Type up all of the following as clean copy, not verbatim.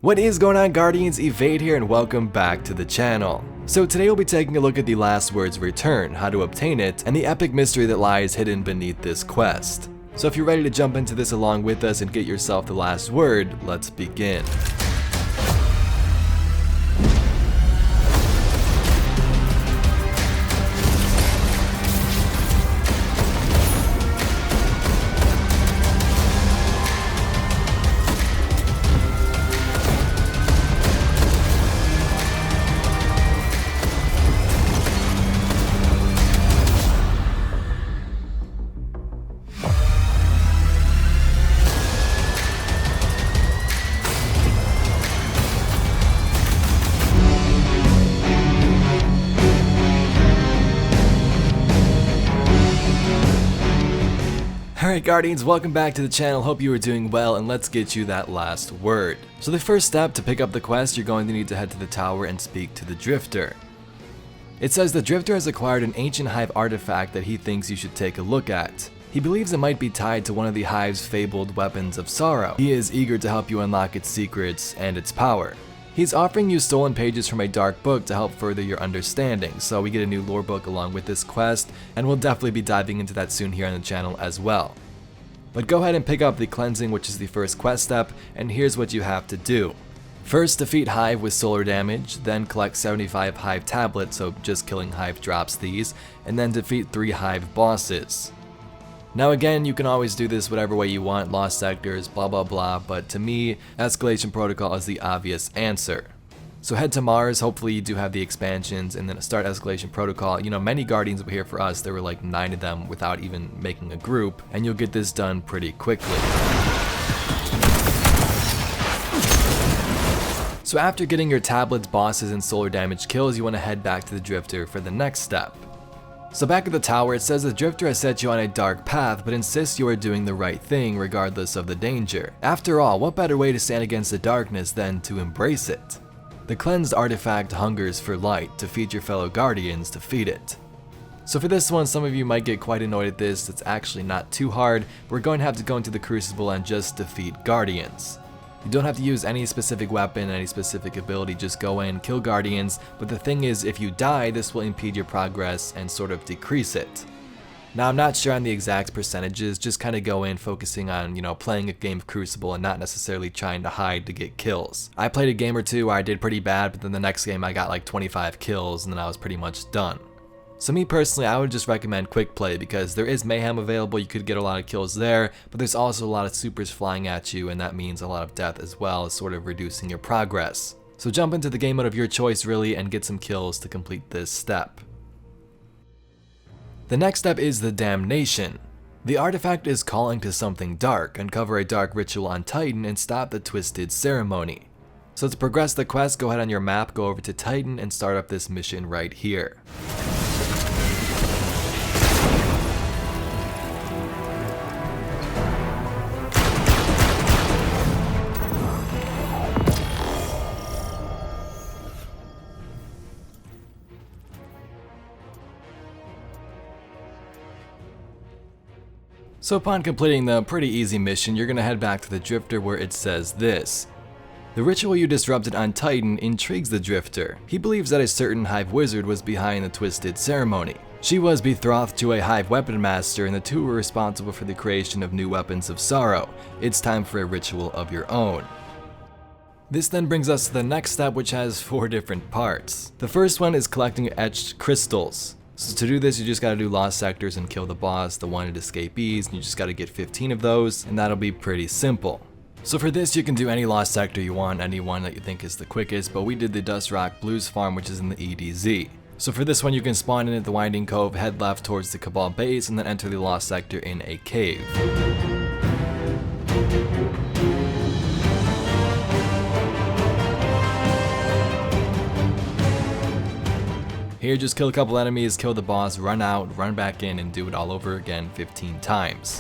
What is going on, Guardians? Evade here and welcome back to the channel. So today we'll be taking a look at the last word's return, how to obtain it, and the epic mystery that lies hidden beneath this quest. So if you're ready to jump into this along with us and get yourself the last word, let's begin. Alright Guardians, welcome back to the channel, hope you are doing well, and let's get you that last word. So the first step to pick up the quest, you're going to need to head to the tower and speak to the Drifter. It says the Drifter has acquired an ancient hive artifact that he thinks you should take a look at. He believes it might be tied to one of the hive's fabled weapons of sorrow. He is eager to help you unlock its secrets and its power. He's offering you stolen pages from a dark book to help further your understanding, so we get a new lore book along with this quest, and we'll definitely be diving into that soon here on the channel as well. But go ahead and pick up the cleansing, which is the first quest step, and here's what you have to do. First, defeat Hive with solar damage, then collect 75 Hive tablets, so just killing Hive drops these, and then defeat 3 Hive bosses. Now again, you can always do this whatever way you want, lost sectors, blah blah blah, but to me, Escalation Protocol is the obvious answer. So head to Mars, hopefully you do have the expansions, and then start Escalation Protocol. You know, many Guardians were here for us, there were like 9 of them without even making a group, and you'll get this done pretty quickly. So after getting your tablets, bosses, and solar damage kills, you want to head back to the Drifter for the next step. So back at the tower, it says the Drifter has set you on a dark path, but insists you are doing the right thing regardless of the danger. After all, what better way to stand against the darkness than to embrace it? The cleansed artifact hungers for light. To feed your fellow Guardians, to feed it. So for this one, some of you might get quite annoyed at this. It's actually not too hard. We're going to have to go into the Crucible and just defeat Guardians. You don't have to use any specific weapon, any specific ability, just go in, kill Guardians, but the thing is, if you die, this will impede your progress and sort of decrease it. Now I'm not sure on the exact percentages, just kind of go in focusing on, playing a game of Crucible and not necessarily trying to hide to get kills. I played a game or two where I did pretty bad, but then the next game I got like 25 kills and then I was pretty much done. So me personally, I would just recommend quick play because there is mayhem available, you could get a lot of kills there, but there's also a lot of supers flying at you, and that means a lot of death as well, as sort of reducing your progress. So jump into the game mode of your choice really and get some kills to complete this step. The next step is the Damnation. The artifact is calling to something dark, uncover a dark ritual on Titan and stop the twisted ceremony. So to progress the quest, go ahead on your map, go over to Titan and start up this mission right here. So upon completing the pretty easy mission, you're going to head back to the Drifter where it says this. The ritual you disrupted on Titan intrigues the Drifter. He believes that a certain Hive wizard was behind the twisted ceremony. She was betrothed to a Hive weapon master, and the two were responsible for the creation of new weapons of sorrow. It's time for a ritual of your own. This then brings us to the next step, which has 4 different parts. The first one is collecting etched crystals. So to do this, you just gotta do lost sectors and kill the boss, the wanted escapees, and you just gotta get 15 of those, and that'll be pretty simple. So for this, you can do any lost sector you want, any one that you think is the quickest, but we did the Dust Rock Blues farm, which is in the EDZ. So for this one, you can spawn in at the Winding Cove, head left towards the Cabal base, and then enter the lost sector in a cave. Here, just kill a couple enemies, kill the boss, run out, run back in, and do it all over again 15 times.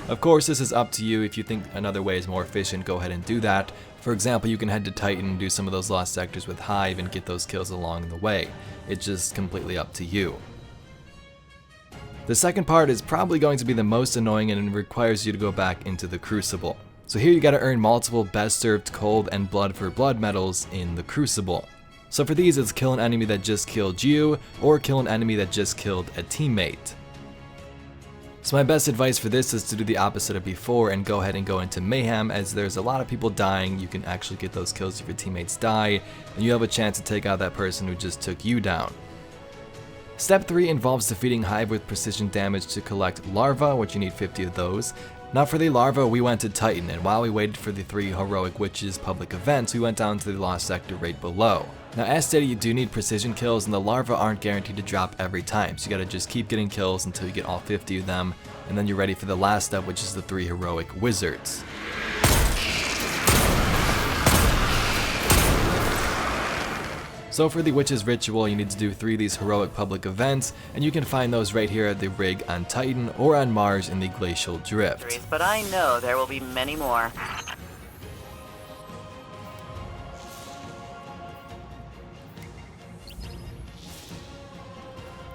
Of course, this is up to you. If you think another way is more efficient, go ahead and do that. For example, you can head to Titan and do some of those lost sectors with Hive and get those kills along the way. It's just completely up to you. The second part is probably going to be the most annoying and it requires you to go back into the Crucible. So here you gotta earn multiple best served cold and blood for blood medals in the Crucible. So for these, it's kill an enemy that just killed you, or kill an enemy that just killed a teammate. So my best advice for this is to do the opposite of before and go ahead and go into Mayhem, as there's a lot of people dying. You can actually get those kills if your teammates die, and you have a chance to take out that person who just took you down. Step 3 involves defeating Hive with precision damage to collect larvae, which you need 50 of those. Now for the larvae, we went to Titan, and while we waited for the 3 Heroic Witches public events, we went down to the Lost Sector right below. Now as stated, you do need precision kills, and the larvae aren't guaranteed to drop every time, so you gotta just keep getting kills until you get all 50 of them, and then you're ready for the last step, which is the 3 Heroic Wizards. So for the Witch's Ritual, you need to do 3 of these heroic public events, and you can find those right here at the rig on Titan or on Mars in the Glacial Drift. But I know there will be many more.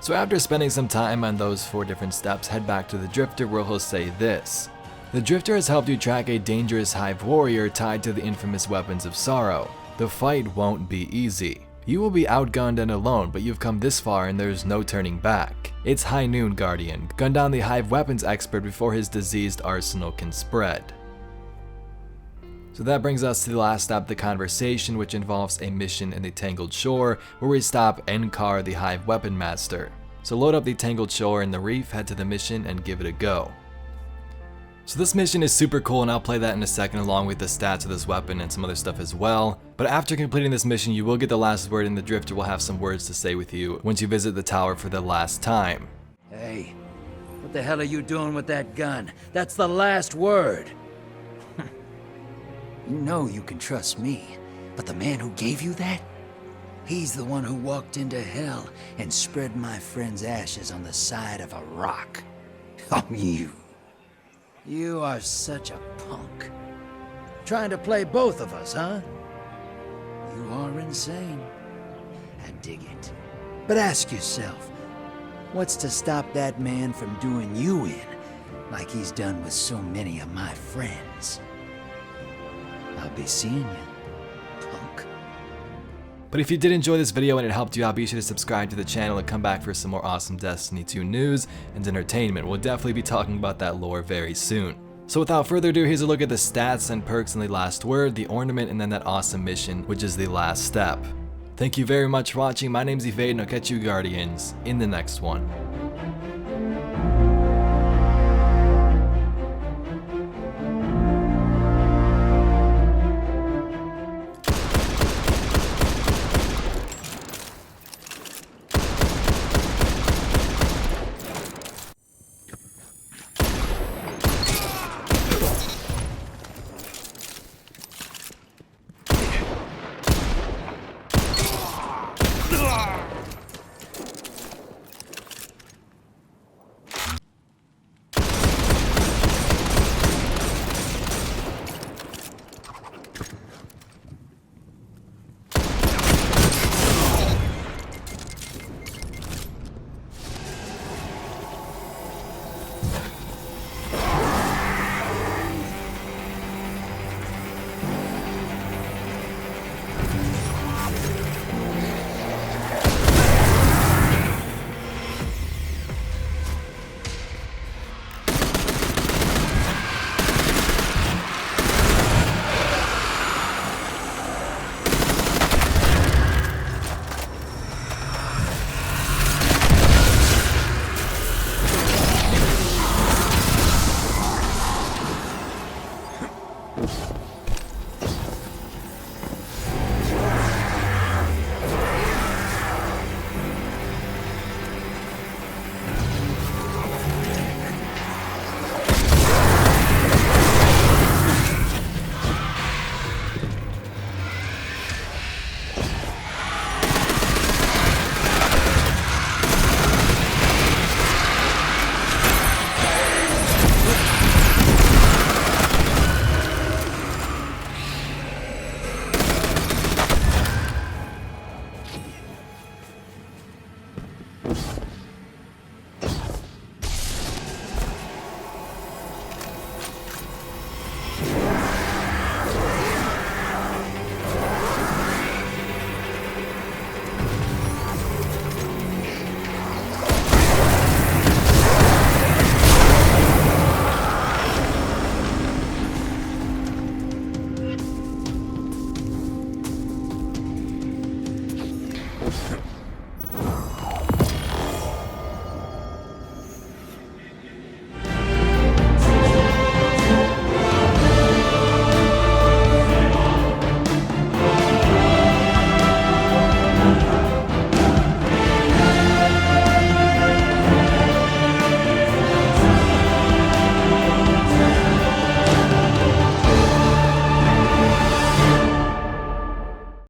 So after spending some time on those 4 different steps, head back to the Drifter where he'll say this. The Drifter has helped you track a dangerous Hive warrior tied to the infamous Weapons of Sorrow. The fight won't be easy. You will be outgunned and alone, but you've come this far and there's no turning back. It's High Noon, Guardian. Gun down the Hive weapons expert before his diseased arsenal can spread. So that brings us to the last step of the conversation, which involves a mission in the Tangled Shore, where we stop Enkar, the Hive weapon master. So load up the Tangled Shore in the reef, head to the mission, and give it a go. So this mission is super cool, and I'll play that in a second along with the stats of this weapon and some other stuff as well. But after completing this mission, you will get the last word, and the Drifter will have some words to say with you once you visit the tower for the last time. Hey, what the hell are you doing with that gun? That's the last word. You know you can trust me, but the man who gave you that? He's the one who walked into hell and spread my friend's ashes on the side of a rock. Oh, you are such a punk. Trying to play both of us, huh? You are insane. I dig it. But ask yourself, what's to stop that man from doing you in, like he's done with so many of my friends? I'll be seeing you, punk. But if you did enjoy this video and it helped you out, be sure to subscribe to the channel and come back for some more awesome Destiny 2 news and entertainment. We'll definitely be talking about that lore very soon. So without further ado, here's a look at the stats and perks in the last word, the ornament, and then that awesome mission, which is the last step. Thank you very much for watching. My name's Evade, and I'll catch you Guardians in the next one.